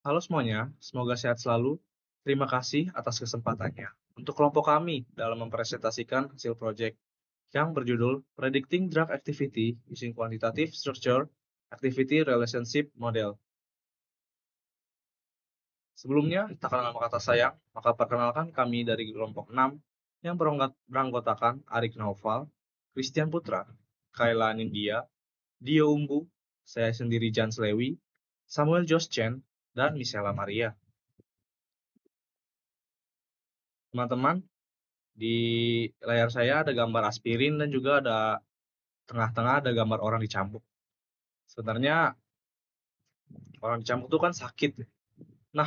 Halo semuanya, semoga sehat selalu. Terima kasih atas kesempatannya untuk kelompok kami dalam mempresentasikan hasil proyek yang berjudul Predicting Drug Activity Using Quantitative Structure Activity Relationship Model. Sebelumnya, tak kenal maka kata sayang, maka perkenalkan kami dari kelompok 6 yang beranggotakan Arik Naufal, Christian Putra, Kayla Nindya, Dio Umbu, saya sendiri Jan Slewi, Samuel Josh Chen, dan Michela Maria. Teman-teman, di layar saya ada gambar aspirin dan juga ada tengah-tengah ada gambar orang dicambuk. Sebenarnya orang dicambuk itu kan sakit. Nah,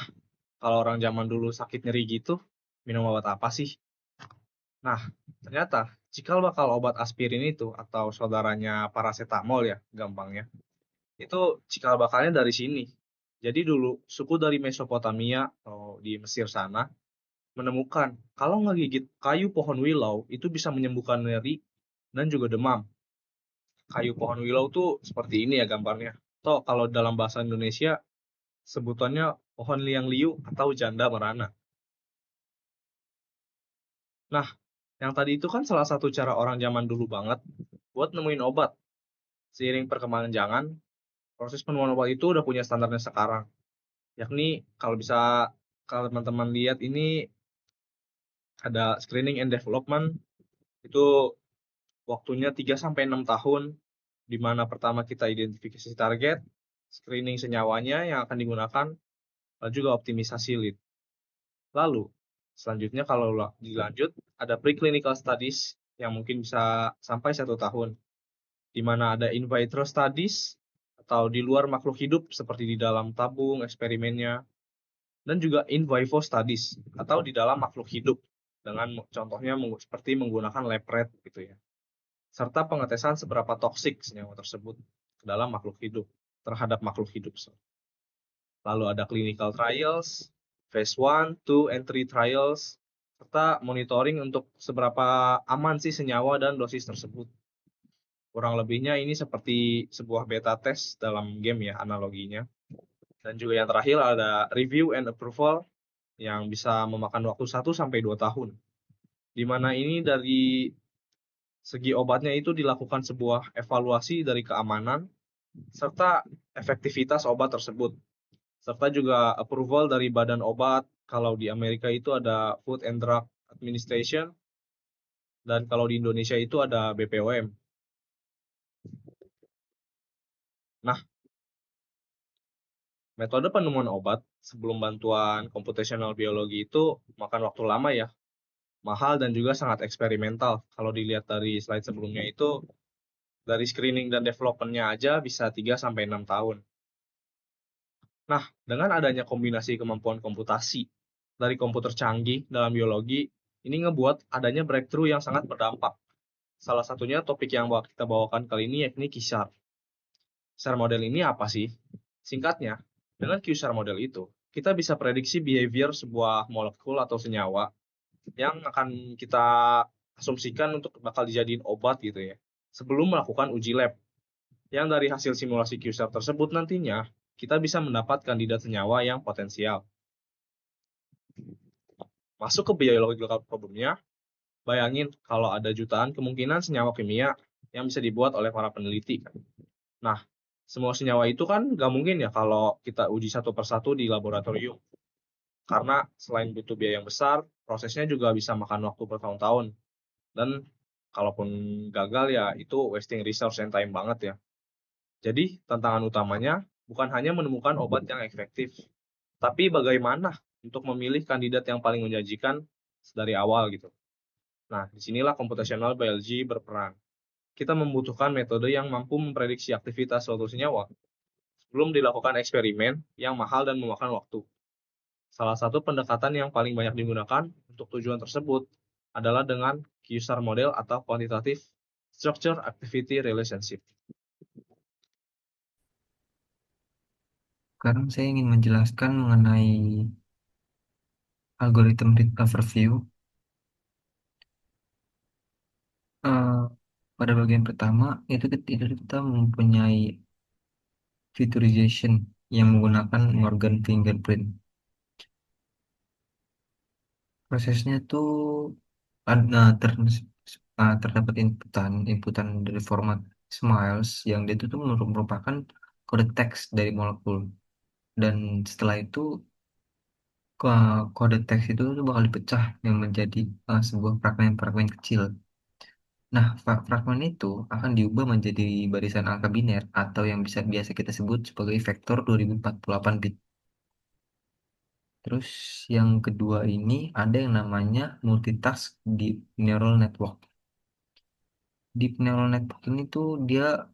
kalau orang zaman dulu sakit nyeri gitu, minum obat apa sih? Nah, ternyata cikal bakal obat aspirin itu atau saudaranya paracetamol ya, gampangnya. Itu cikal bakalnya dari sini. Jadi dulu suku dari Mesopotamia atau di Mesir sana menemukan kalau ngegigit kayu pohon willow itu bisa menyembuhkan nyeri dan juga demam. Kayu pohon willow tuh seperti ini ya gambarnya. Toh kalau dalam bahasa Indonesia sebutannya pohon liang liu atau janda merana. Nah, yang tadi itu kan salah satu cara orang zaman dulu banget buat nemuin obat. Seiring perkembangan zaman, proses penemuan obat itu udah punya standarnya sekarang. Yakni kalau bisa kalau teman-teman lihat ini ada screening and development itu waktunya 3 sampai 6 tahun di mana pertama kita identifikasi target, screening senyawanya yang akan digunakan, dan juga optimisasi lead. Lalu, selanjutnya kalau dilanjut, ada preclinical studies yang mungkin bisa sampai 1 tahun, di mana ada in vitro studies atau di luar makhluk hidup seperti di dalam tabung eksperimennya, dan juga in vivo studies atau di dalam makhluk hidup dengan contohnya seperti menggunakan lab rat gitu ya. Serta pengetesan seberapa toksik senyawa tersebut ke dalam makhluk hidup terhadap makhluk hidup. Lalu ada clinical trials, phase 1, 2, and 3 trials, serta monitoring untuk seberapa aman sih senyawa dan dosis tersebut. Kurang lebihnya ini seperti sebuah beta test dalam game ya analoginya. Dan juga yang terakhir ada review and approval yang bisa memakan waktu 1 sampai 2 tahun. Di mana ini dari segi obatnya itu dilakukan sebuah evaluasi dari keamanan serta efektivitas obat tersebut. Serta juga approval dari badan obat. Kalau di Amerika itu ada Food and Drug Administration, dan kalau di Indonesia itu ada BPOM. Nah, metode penemuan obat sebelum bantuan computational biologi itu makan waktu lama ya, mahal dan juga sangat eksperimental. Kalau dilihat dari slide sebelumnya itu, dari screening dan development-nya aja bisa 3 sampai 6 tahun. Nah, dengan adanya kombinasi kemampuan komputasi dari komputer canggih dalam biologi, ini ngebuat adanya breakthrough yang sangat berdampak. Salah satunya topik yang kita bawakan kali ini yakni QSAR. QSAR model ini apa sih? Singkatnya, dengan QSAR model itu, kita bisa prediksi behavior sebuah molekul atau senyawa yang akan kita asumsikan untuk bakal dijadiin obat gitu ya, sebelum melakukan uji lab. Yang dari hasil simulasi QSAR tersebut nantinya, kita bisa mendapat kandidat senyawa yang potensial. Masuk ke biological problemnya, bayangin kalau ada jutaan kemungkinan senyawa kimia yang bisa dibuat oleh para peneliti. Nah, semua senyawa itu kan nggak mungkin ya kalau kita uji satu persatu di laboratorium. Karena selain butuh biaya yang besar, prosesnya juga bisa makan waktu bertahun-tahun. Dan kalaupun gagal ya itu wasting resource and time banget ya. Jadi tantangan utamanya bukan hanya menemukan obat yang efektif, tapi bagaimana untuk memilih kandidat yang paling menjanjikan dari awal gitu. Nah, disinilah computational biology berperan. Kita membutuhkan metode yang mampu memprediksi aktivitas suatu senyawa sebelum dilakukan eksperimen yang mahal dan memakan waktu. Salah satu pendekatan yang paling banyak digunakan untuk tujuan tersebut adalah dengan QSAR model atau Quantitative Structure Activity Relationship. Sekarang saya ingin menjelaskan mengenai algoritma overview. Eh, pada bagian pertama kita mempunyai featurization yang menggunakan Morgan fingerprint. Prosesnya tuh ada terdapat inputan dari format Smiles yang dia itu tuh merupakan kode teks dari molekul, dan setelah itu kode teks itu tuh bakal dipecah yang menjadi sebuah fragmen-fragmen kecil. Nah, fragmen itu akan diubah menjadi barisan angka biner atau yang biasa kita sebut sebagai vektor 2048 bit. Terus yang kedua ini ada yang namanya multitask deep neural network. Deep neural network ini tuh dia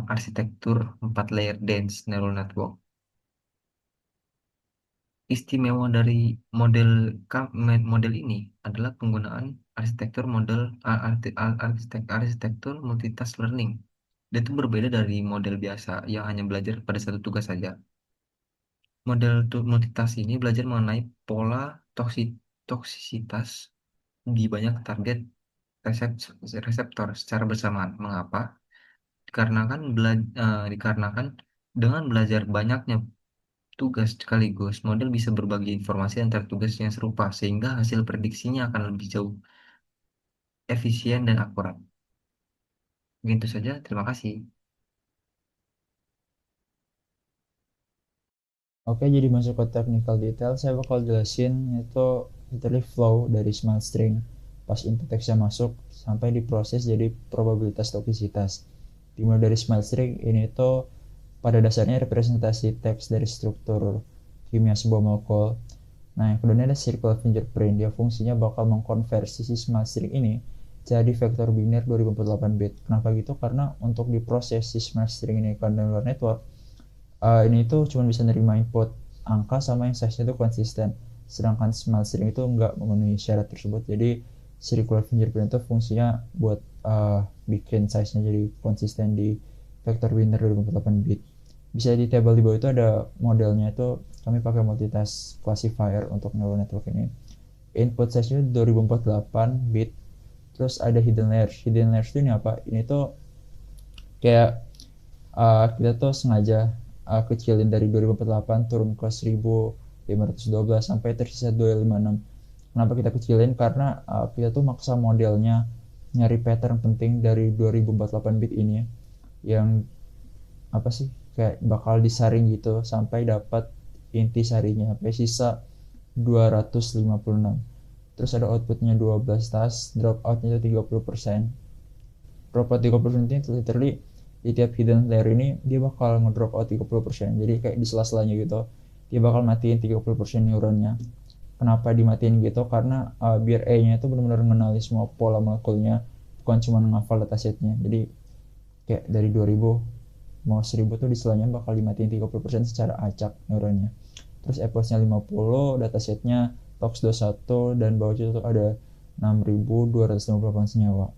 arsitektur 4 layer dense neural network. Istimewa dari model ini adalah penggunaan arsitektur model arsitektur multitask learning. Dia itu berbeda dari model biasa yang hanya belajar pada satu tugas saja. Model multitask ini belajar mengenai pola toksisitas di banyak target reseptor secara bersamaan. Mengapa? Dikarenakan dengan belajar banyaknya tugas sekaligus, model bisa berbagi informasi antar tugas yang serupa, sehingga hasil prediksinya akan lebih jauh efisien dan akurat. Begitu saja, terima kasih. Oke, jadi masuk ke technical detail, saya bakal jelasin itu literally flow dari smart string pas input teksnya masuk sampai diproses jadi probabilitas toksisitas. Dimulai dari smart string ini itu pada dasarnya representasi teks dari struktur kimia sebuah molekul. Nah, yang kedua ada circular fingerprint. Dia fungsinya bakal mengkonversi si smart string ini jadi vektor biner 2048 bit. Kenapa gitu? Karena untuk diproses si smart string ini ke neural network, ini tuh cuma bisa nerima input angka sama yang size-nya itu konsisten, sedangkan smart string itu nggak memenuhi syarat tersebut. Jadi circular fingerprint itu fungsinya buat bikin size-nya jadi konsisten di vector biner 2048 bit. Bisa di table di bawah itu ada modelnya, itu kami pakai multitask classifier untuk neural network ini. Input size-nya 2048 bit. Terus ada hidden layers. Hidden layers itu ini apa? Ini tuh kayak kita tuh sengaja kecilin dari 2048 turun ke 1512 sampai tersisa 256. Kenapa kita kecilin? Karena kita tuh maksa modelnya nyari pattern penting dari 2048 bit ini yang apa sih, kayak bakal disaring gitu sampai dapat inti sarinya sampai sisa 256. Terus ada outputnya 12 tas, dropoutnya itu 30%. Dropout 30% ini literally di tiap hidden layer ini dia bakal ngedrop out 30%. Jadi kayak di sela-selanya gitu dia bakal matiin 30% neuronnya. Kenapa dimatiin gitu? Karena biar A-nya itu benar-benar mengenali semua pola molekulnya, bukan cuma ngafal datasetnya. Jadi kayak dari 2000 mau 1000 tuh di selanya bakal dimatiin 30% secara acak neuronnya. Terus eposnya 50, datasetnya tox 21, dan bawahnya itu ada 6258 senyawa.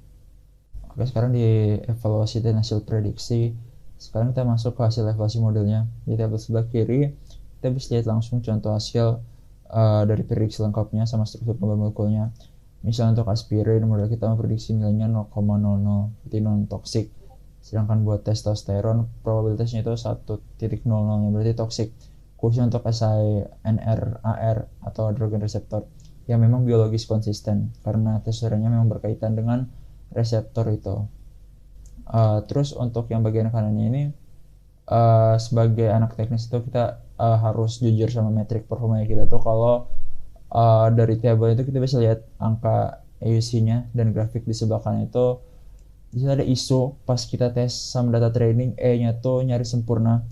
Oke, sekarang di evaluasi dan hasil prediksi. Sekarang kita masuk ke hasil evaluasi modelnya. Di tabel sebelah kiri kita bisa lihat langsung contoh hasil dari prediksi lengkapnya sama struktur gambar molekulnya. Misalnya untuk aspirin, model kita memprediksi nilainya 0,00, berarti non toksik. Sedangkan buat testosteron probabilitasnya itu 1,00, berarti toksik. Khususnya untuk SINRAR atau androgen receptor yang memang biologis konsisten karena testosteronnya memang berkaitan dengan reseptor itu. Terus untuk yang bagian kanannya ini, sebagai anak teknis itu kita harus jujur sama metrik performa kita tuh. Kalau dari table itu kita bisa lihat angka AUC-nya dan grafik di sebelah kanan itu. Di sini ada ISO pas kita tes sama data training, E-nya tuh nyaris sempurna.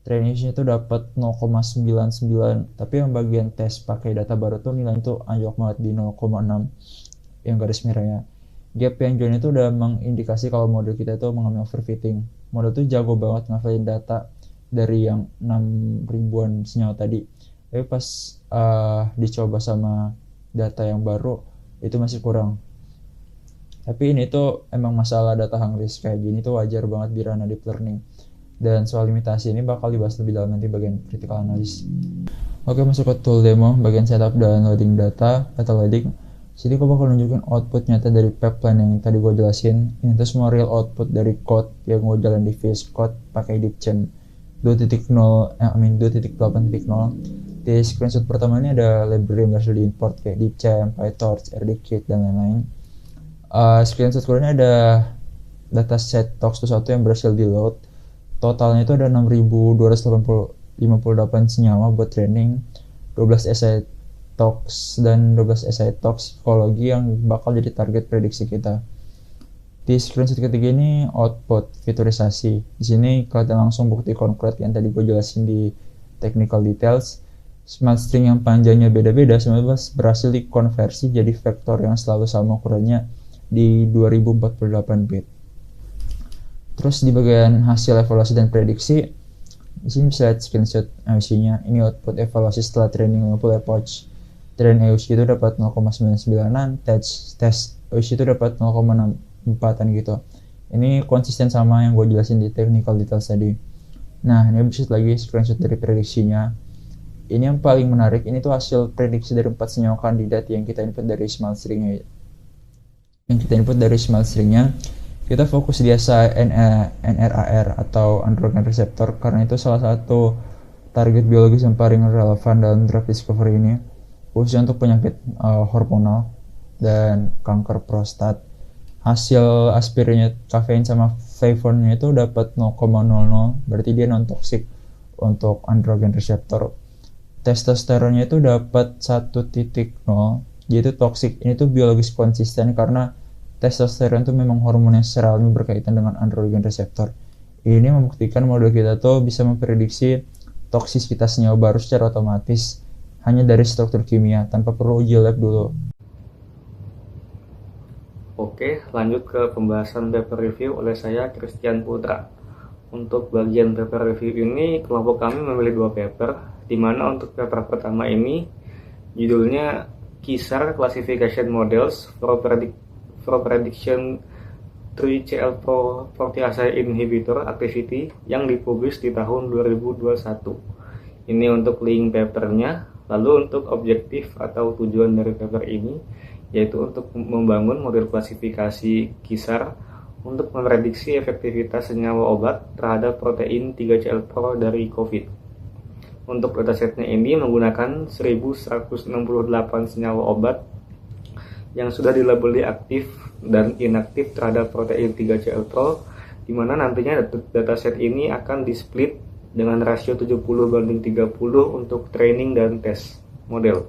Training-nya tuh dapat 0,99, tapi yang bagian tes pakai data baru tuh nilainya tuh anjlok banget di 0,6 yang garis merahnya. Gap yang join itu udah mengindikasi kalau model kita itu mengalami overfitting. Model itu jago banget ngafalin data dari yang 6 ribuan senyawa tadi, tapi pas dicoba sama data yang baru itu masih kurang. Tapi ini tuh emang masalah data hangris kayak gini tuh wajar banget di ranah deep learning, dan soal limitasi ini bakal dibahas lebih dalam nanti bagian critical analysis. Oke, masuk ke tool demo bagian setup dan loading data loading. Jadi gue bakal nunjukin output nyata dari pipeline yang tadi gue jelasin. Ini tuh semua real output dari code yang gue jalan di VS Code pakai Deepchain 2.0, 2.8.0. Di screenshot pertama ini ada library yang berhasil diimport kayak Deepchain, PyTorch, RDKit, dan lain-lain. Screenshot kedua ada dataset Tox21 yang berhasil di load. Totalnya itu ada 6.258 senyawa buat training, 12 essay Tox dan 12 essay toksikologi yang bakal jadi target prediksi kita. Di screenshot ketiga ini output fiturisasi. Di sini kelihatan langsung bukti konkret yang tadi gue jelasin di technical details. Smart string yang panjangnya beda-beda berhasil dikonversi jadi vektor yang selalu sama ukurannya di 2048 bit. Terus di bagian hasil evaluasi dan prediksi, di sini bisa lihat screenshot EUC-nya. Ini output evaluasi setelah training 50 epoch. Train EUC itu dapat 0,99an, tes EUC itu dapat 0,64an gitu. Ini konsisten sama yang gue jelasin di technical details tadi. Nah, ini bisa lagi screenshot dari prediksinya. Ini yang paling menarik, ini tuh hasil prediksi dari 4 senyawa kandidat yang kita input dari smart string-nya. Kita fokus di asal NRAR atau androgen receptor karena itu salah satu target biologis yang paling relevan dalam drug discovery ini, khususnya untuk penyakit hormonal dan kanker prostat. Hasil aspirnya kafein sama flavonnya itu dapat 0,00, berarti dia non toksik untuk androgen receptor. Testosteronnya itu dapat 1.0, yaitu toksik. Ini tuh biologis konsisten karena testosteron itu memang hormon yang secara alami berkaitan dengan androgen receptor. Ini membuktikan model kita tuh bisa memprediksi toksisitas senyawa baru secara otomatis hanya dari struktur kimia tanpa perlu uji lab dulu. Oke, lanjut ke pembahasan paper review oleh saya, Christian Putra. Untuk bagian paper review ini, kelompok kami memilih 2 paper, di mana untuk paper pertama ini judulnya Kisar Classification Models for Prediction 3CL protease inhibitor activity yang dipublish di tahun 2021. Ini untuk link papernya. Lalu untuk objektif atau tujuan dari paper ini yaitu untuk membangun model klasifikasi Kisar untuk memprediksi efektivitas senyawa obat terhadap protein 3CL-Pro dari COVID. Untuk datasetnya ini menggunakan 1168 senyawa obat yang sudah dilabeli aktif dan inaktif terhadap protein 3CL-Pro, di mana nantinya dataset ini akan di-split dengan rasio 70:30 untuk training dan tes model.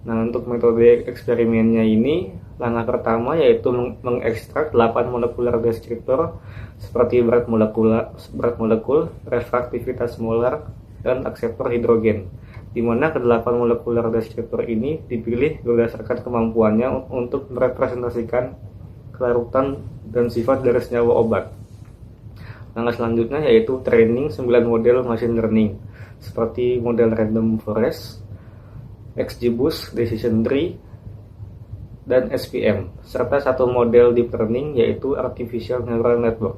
Nah, untuk metode eksperimennya ini, langkah pertama yaitu mengekstrak 8 molekular deskriptor seperti berat molekul, refraktivitas molar, dan akseptor hidrogen, di mana ke-8 molekular deskriptor ini dipilih berdasarkan kemampuannya untuk merepresentasikan kelarutan dan sifat dari senyawa obat. Langkah selanjutnya yaitu training 9 model machine learning seperti model random forest, XGBoost, Decision Tree, dan SVM, serta 1 model deep learning yaitu Artificial Neural Network.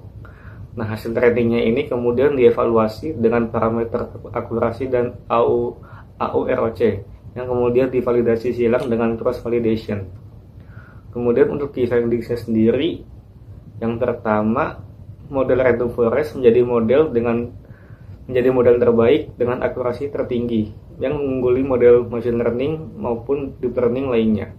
Nah, hasil trainingnya ini kemudian dievaluasi dengan parameter akurasi dan AUROC yang kemudian divalidasi silang dengan cross validation. Kemudian untuk key findingsnya sendiri, yang pertama, model random forest menjadi model terbaik dengan akurasi tertinggi yang mengungguli model machine learning maupun deep learning lainnya.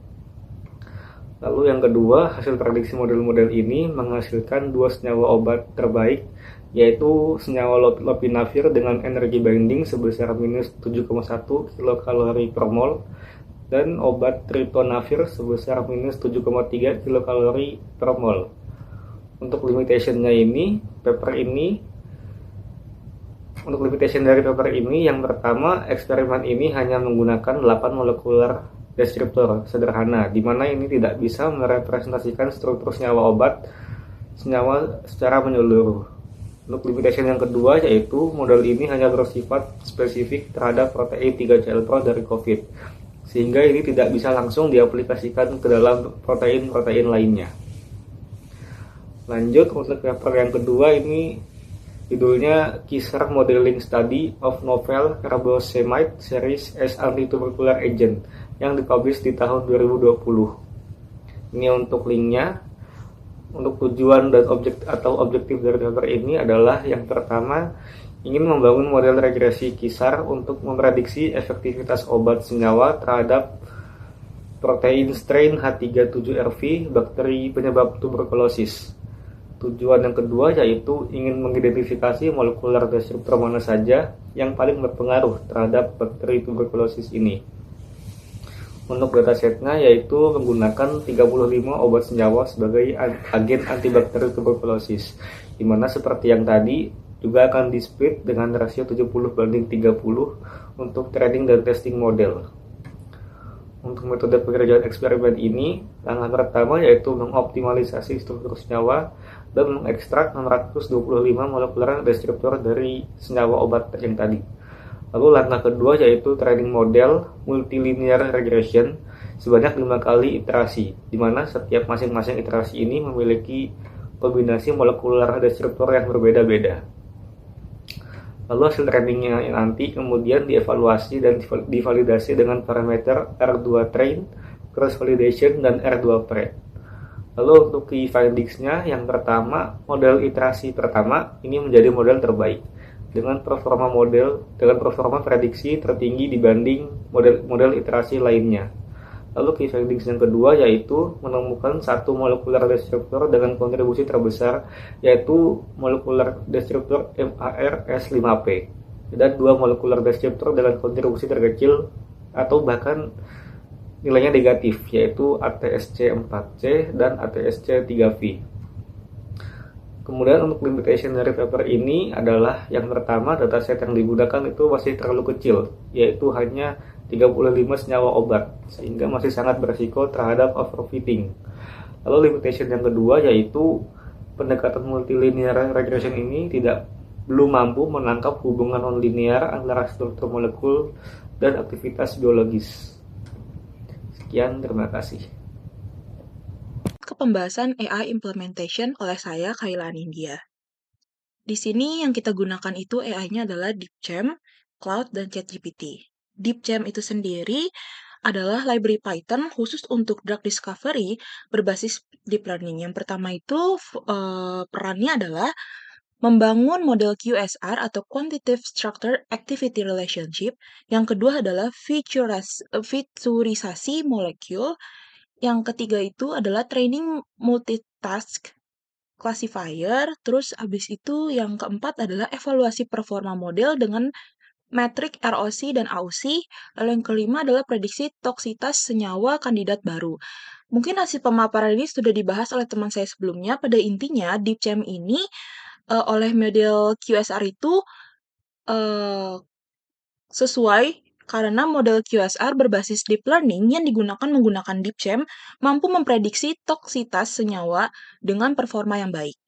Lalu yang kedua, hasil prediksi model-model ini menghasilkan 2 senyawa obat terbaik, yaitu senyawa lopinavir dengan energi binding sebesar minus 7,1 kilokalori per mol dan obat ritonavir sebesar minus 7,3 kilokalori per mol. Untuk limitation dari paper ini, yang pertama, eksperimen ini hanya menggunakan 8 molekular deskriptor sederhana, di mana ini tidak bisa merepresentasikan struktur senyawa secara menyeluruh. Untuk limitation yang kedua yaitu model ini hanya bersifat spesifik terhadap protein 3CL-Pro dari COVID, sehingga ini tidak bisa langsung diaplikasikan ke dalam protein-protein lainnya. Lanjut untuk paper yang kedua, ini judulnya Kisar Modeling Study of Novel Carbacetamide Series as Antitubercular Agent yang dipublish di tahun 2020. Ini untuk linknya. Untuk tujuan dan objektif dari paper ini adalah yang pertama, ingin membangun model regresi kisar untuk memprediksi efektivitas obat senyawa terhadap protein strain H37RV, bakteri penyebab tuberkulosis. Tujuan yang kedua yaitu ingin mengidentifikasi molekular deskriptor mana saja yang paling berpengaruh terhadap bakteri tuberkulosis ini. Untuk datasetnya yaitu menggunakan 35 obat senyawa sebagai agen antibakteri tuberkulosis, di mana seperti yang tadi juga akan di-split dengan rasio 70/30 untuk training dan testing model. Untuk metode pekerjaan eksperimen ini, langkah pertama yaitu mengoptimalisasi struktur senyawa dan mengekstrak 625 molekular deskriptor dari senyawa obat yang tadi. Lalu langkah kedua yaitu training model multilinear regression sebanyak 5 kali iterasi, di mana setiap masing-masing iterasi ini memiliki kombinasi molekular deskriptor yang berbeda-beda. Lalu hasil trainingnya nanti kemudian dievaluasi dan divalidasi dengan parameter R2 train, cross validation, dan R2 pre. Lalu untuk key findingsnya, yang pertama, model iterasi pertama ini menjadi model terbaik dengan performa prediksi tertinggi dibanding model iterasi lainnya. Lalu key findings yang kedua yaitu menemukan satu molekular deskriptor dengan kontribusi terbesar, yaitu molekular deskriptor MAR-S5P, dan dua molekular deskriptor dengan kontribusi terkecil atau bahkan nilainya negatif, yaitu ATSC4C dan ATSC3V. Kemudian untuk limitation dari paper ini adalah yang pertama, dataset yang digunakan itu masih terlalu kecil, yaitu hanya 35 senyawa obat, sehingga masih sangat berisiko terhadap overfitting. Lalu limitation yang kedua yaitu pendekatan multilinear regression ini belum mampu menangkap hubungan non-linear antara struktur molekul dan aktivitas biologis. Sekian, terima kasih. Ke pembahasan AI implementation oleh saya, Kaila Nindya. Di sini yang kita gunakan itu AI-nya adalah DeepGem, Cloud, dan ChatGPT. DeepGem itu sendiri adalah library Python khusus untuk drug discovery berbasis deep learning. Yang pertama itu perannya adalah membangun model QSR atau Quantitative Structure Activity Relationship. Yang kedua adalah featurisasi molekul. Yang ketiga itu adalah training multitask classifier. Terus abis itu yang keempat adalah evaluasi performa model dengan metrik ROC dan AUC. Lalu yang kelima adalah prediksi toksitas senyawa kandidat baru. Mungkin hasil pemaparan ini sudah dibahas oleh teman saya sebelumnya. Pada intinya, DeepGem ini oleh model QSR itu sesuai karena model QSR berbasis deep learning yang digunakan menggunakan DeepGem mampu memprediksi toksitas senyawa dengan performa yang baik.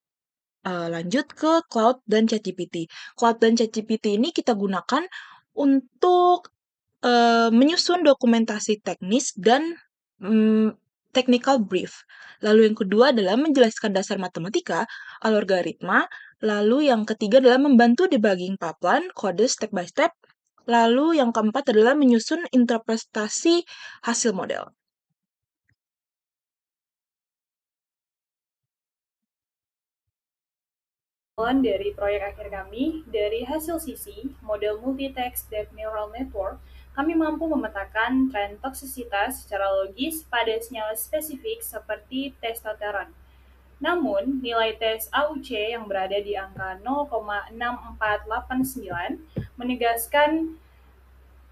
Lanjut ke Cloud dan ChatGPT. Cloud dan ChatGPT ini kita gunakan untuk menyusun dokumentasi teknis dan technical brief. Lalu yang kedua adalah menjelaskan dasar matematika, algoritma. Lalu yang ketiga adalah membantu debugging pipeline, kode step by step. Lalu yang keempat adalah menyusun interpretasi hasil model. Dari proyek akhir kami, dari hasil sisi model multi-text deep neural network, kami mampu memetakan tren toksisitas secara logis pada senyawa spesifik seperti testosteron. Namun, nilai tes AUC yang berada di angka 0,6489 menegaskan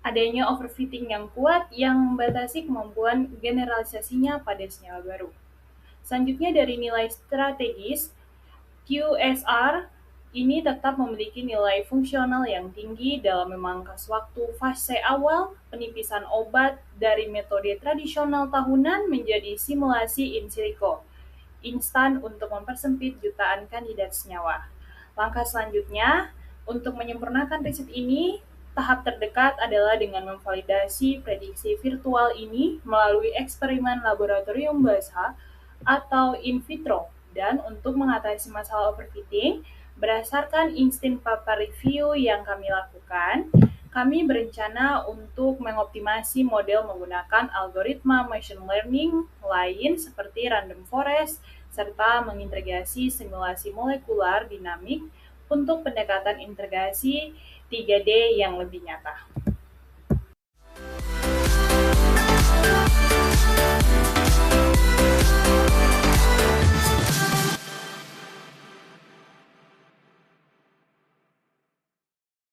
adanya overfitting yang kuat yang membatasi kemampuan generalisasinya pada senyawa baru. Selanjutnya dari nilai strategis, QSR ini tetap memiliki nilai fungsional yang tinggi dalam memangkas waktu fase awal penipisan obat dari metode tradisional tahunan menjadi simulasi in silico, instan untuk mempersempit jutaan kandidat senyawa. Langkah selanjutnya, untuk menyempurnakan riset ini, tahap terdekat adalah dengan memvalidasi prediksi virtual ini melalui eksperimen laboratorium basah atau in vitro. Dan untuk mengatasi masalah overfitting, berdasarkan instant paper review yang kami lakukan, kami berencana untuk mengoptimasi model menggunakan algoritma machine learning lain seperti random forest, serta mengintegrasi simulasi molekular dinamik untuk pendekatan integrasi 3D yang lebih nyata.